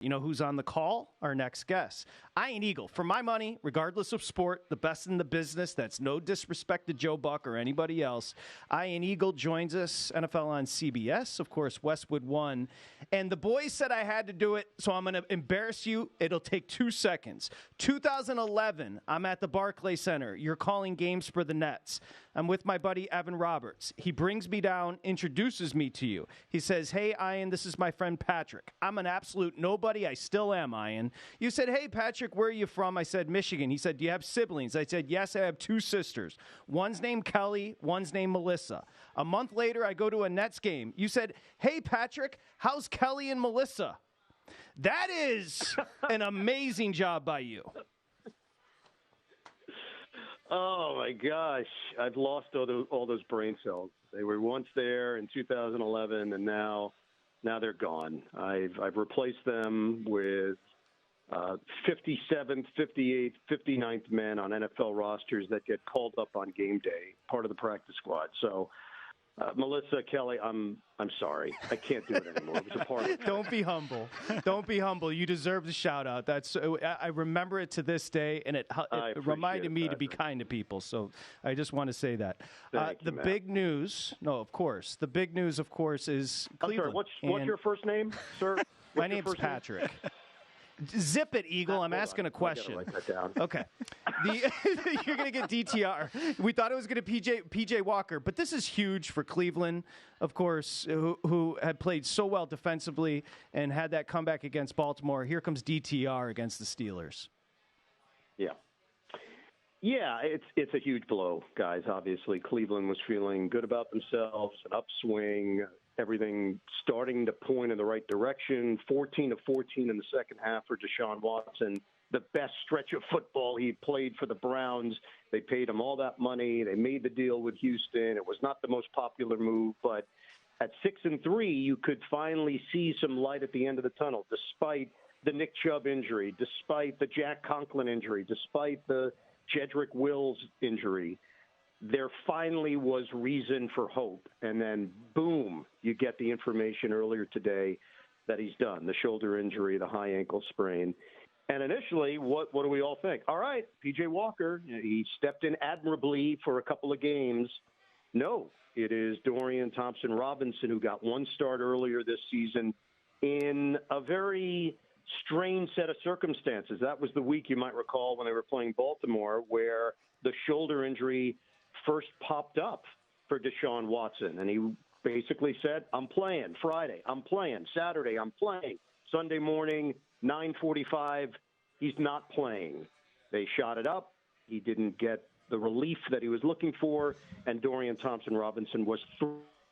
You know who's on the call? Our next guest. Ian Eagle. For my money, regardless of sport, the best in the business. That's no disrespect to Joe Buck or anybody else. Ian Eagle joins us, NFL on CBS, of course, Westwood One. And the boys said I had to do it, so I'm going to embarrass you. It'll take 2 seconds. 2011, I'm at the Barclays Center. You're calling games for the Nets. I'm with my buddy Evan Roberts. He brings me down, introduces me to you. He says, hey, Ian, this is my friend Patrick. I'm an absolute nobody. I still am, Ian. You said, hey, Patrick, where are you from? I said, Michigan. He said, do you have siblings? I said, yes, I have 2 sisters. One's named Kelly, one's named Melissa. A month later, I go to a Nets game. You said, hey, Patrick, how's Kelly and Melissa? That is an amazing job by you. Oh, my gosh. I've lost all those brain cells. They were once there in 2011, and now they're gone. I've replaced them with 57th, 58th, 59th men on NFL rosters that get called up on game day, part of the practice squad. So, Melissa, Kelly, I'm sorry. I can't do it anymore. It was a part of it. Don't be humble. Don't be humble. You deserve the shout out. I remember it to this day, and it reminded me to be kind to people. So I just want to say that. The big news, the big news, of course, is Cleveland. I'm sorry, what's your first name, sir? My name's Patrick. Zip it, Eagle. I'm asking a question. Write that down. Okay. You're going to get DTR. We thought it was going to PJ Walker, but this is huge for Cleveland, of course, who had played so well defensively and had that comeback against Baltimore. Here comes DTR against the Steelers. Yeah. Yeah, it's a huge blow, guys. Obviously, Cleveland was feeling good about themselves, an upswing, everything starting to point in the right direction. 14 of 14 in the second half for Deshaun Watson, the best stretch of football he played for the Browns. They paid him all that money. They made the deal with Houston. It was not the most popular move, but at 6-3, you could finally see some light at the end of the tunnel, despite the Nick Chubb injury, despite the Jack Conklin injury, despite the Jedrick Wills injury. There finally was reason for hope. And then, boom, you get the information earlier today that he's done, the shoulder injury, the high ankle sprain. And initially, what do we all think? All right, P.J. Walker, he stepped in admirably for a couple of games. No, it is Dorian Thompson-Robinson who got one start earlier this season in a very strange set of circumstances. That was the week, you might recall, when they were playing Baltimore, where the shoulder injury first popped up for Deshaun Watson. And he basically said, I'm playing Friday, I'm playing Saturday, I'm playing Sunday morning, 9:45, he's not playing. They shot it up. He didn't get the relief that he was looking for, and Dorian Thompson-Robinson was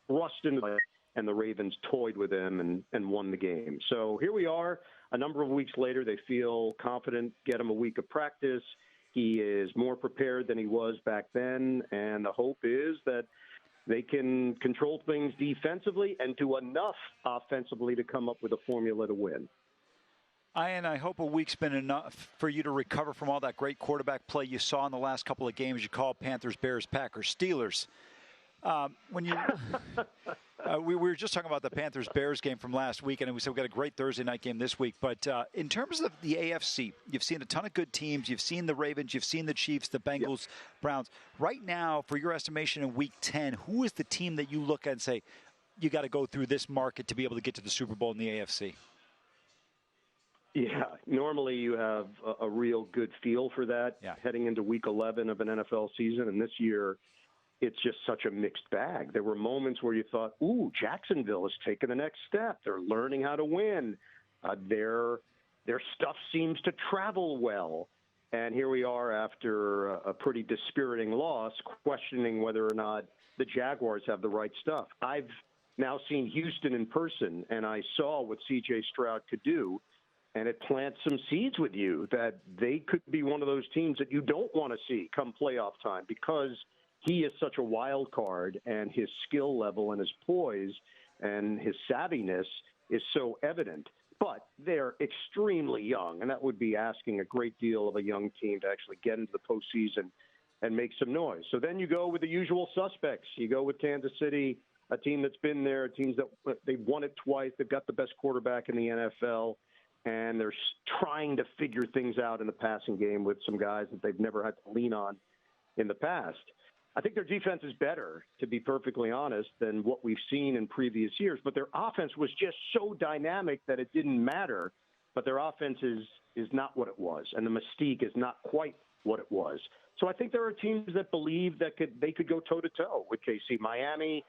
thrust into it, and the Ravens toyed with him and won the game. So here we are. A number of weeks later, they feel confident, get him a week of practice. He is more prepared than he was back then, and the hope is that they can control things defensively and do enough offensively to come up with a formula to win. Ian, I hope a week's been enough for you to recover from all that great quarterback play you saw in the last couple of games. You called Panthers, Bears, Packers, Steelers. We were just talking about the Panthers-Bears game from last week, and we said we got a great Thursday night game this week. But in terms of the AFC, you've seen a ton of good teams. You've seen the Ravens. You've seen the Chiefs, the Bengals, Browns. Right now, for your estimation in Week 10, who is the team that you look at and say, you got to go through this market to be able to get to the Super Bowl in the AFC? Yeah, normally you have a real good feel for that heading into Week 11 of an NFL season, and this year it's just such a mixed bag. There were moments where you thought, ooh, Jacksonville is taking the next step. They're learning how to win. Their stuff seems to travel well. And here we are after a pretty dispiriting loss, questioning whether or not the Jaguars have the right stuff. I've now seen Houston in person, and I saw what C.J. Stroud could do. And it plants some seeds with you that they could be one of those teams that you don't want to see come playoff time, because he is such a wild card, and his skill level and his poise and his savviness is so evident. But they're extremely young, and that would be asking a great deal of a young team to actually get into the postseason and make some noise. So then you go with the usual suspects. You go with Kansas City, a team that's been there, teams that they've won it twice. They've got the best quarterback in the NFL. and they're trying to figure things out in the passing game with some guys that they've never had to lean on in the past. I think their defense is better, to be perfectly honest, than what we've seen in previous years. But their offense was just so dynamic that it didn't matter. But their offense is not what it was, and the mystique is not quite what it was. So I think there are teams that believe that they could go toe-to-toe with KC. Miami,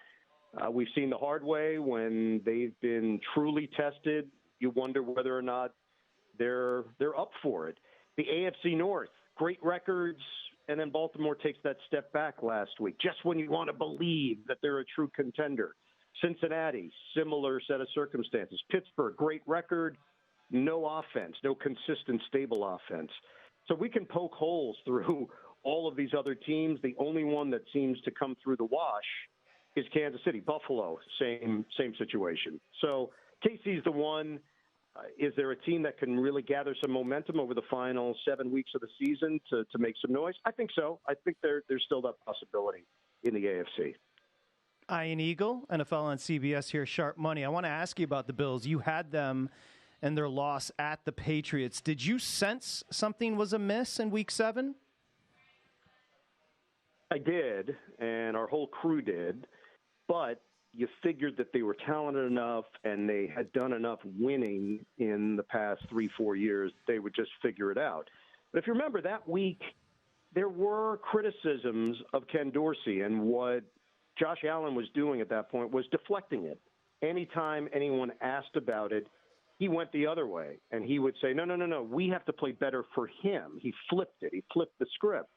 we've seen the hard way when they've been truly tested. You wonder whether or not they're up for it. The AFC North, great records, and then Baltimore takes that step back last week, just when you want to believe that they're a true contender. Cincinnati, similar set of circumstances. Pittsburgh, great record, no offense, no consistent, stable offense. So we can poke holes through all of these other teams. The only one that seems to come through the wash is Kansas City. Buffalo, same situation. So KC's the one. Is there a team that can really gather some momentum over the final 7 weeks of the season to make some noise? I think so. I think there's still that possibility in the AFC. Ian Eagle, NFL on CBS here, Sharp Money. I want to ask you about the Bills. You had them and their loss at the Patriots. Did you sense something was amiss in Week 7? I did, and our whole crew did, but you figured that they were talented enough and they had done enough winning in the past 3-4 years, they would just figure it out. But if you remember that week, there were criticisms of Ken Dorsey, and what Josh Allen was doing at that point was deflecting it. Anytime anyone asked about it, he went the other way, and he would say, no, we have to play better for him. He flipped it. He flipped the script.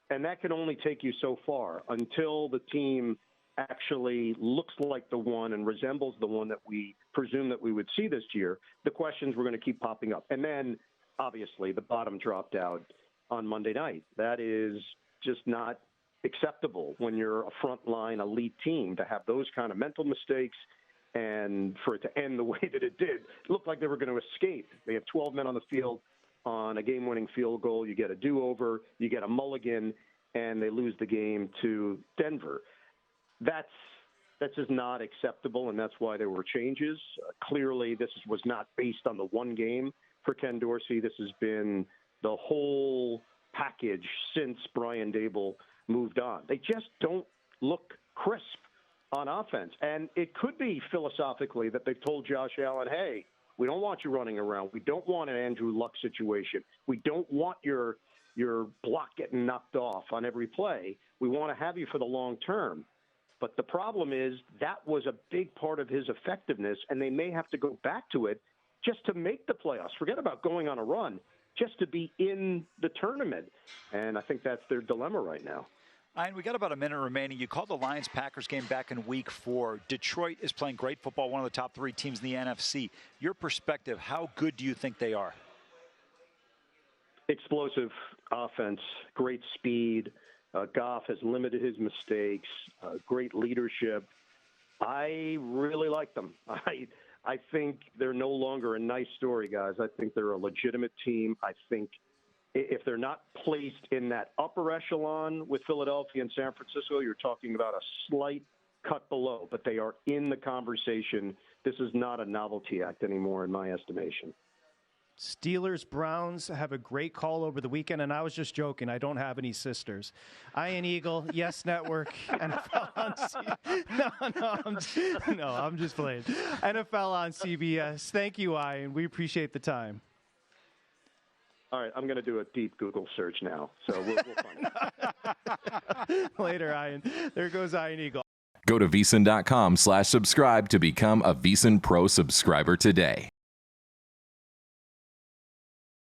And that can only take you so far until the team actually looks like the one and resembles the one that we presume that we would see this year. The questions were going to keep popping up. And then, obviously, the bottom dropped out on Monday night. That is just not acceptable when you're a frontline elite team to have those kind of mental mistakes and for it to end the way that it did. It looked like they were going to escape. They have 12 men on the field on a game-winning field goal. You get a do-over, you get a mulligan, and they lose the game to Denver. That's just not acceptable, and that's why there were changes. Clearly, this was not based on the one game for Ken Dorsey. This has been the whole package since Brian Daboll moved on. They just don't look crisp on offense. And it could be philosophically that they've told Josh Allen, hey, we don't want you running around. We don't want an Andrew Luck situation. We don't want your block getting knocked off on every play. We want to have you for the long term. But the problem is that was a big part of his effectiveness, and they may have to go back to it just to make the playoffs. Forget about going on a run, just to be in the tournament. And I think that's their dilemma right now. Ian, we got about a minute remaining. You called the Lions-Packers game back in Week 4. Detroit is playing great football, one of the top 3 teams in the NFC. Your perspective, how good do you think they are? Explosive offense, great speed. Goff has limited his mistakes, great leadership. I really like them. I think they're no longer a nice story, guys. I think they're a legitimate team. I think if they're not placed in that upper echelon with Philadelphia and San Francisco, you're talking about a slight cut below, but they are in the conversation. This is not a novelty act anymore, in my estimation. Steelers-Browns have a great call over the weekend, and I was just joking. I don't have any sisters. Ian Eagle, Yes Network, NFL on I'm just playing. NFL on CBS. Thank you, Ian. We appreciate the time. All right, I'm going to do a deep Google search now, so we'll find it. Later, Ian. There goes Ian Eagle. Go to VSiN.com/subscribe to become a VSiN Pro subscriber today.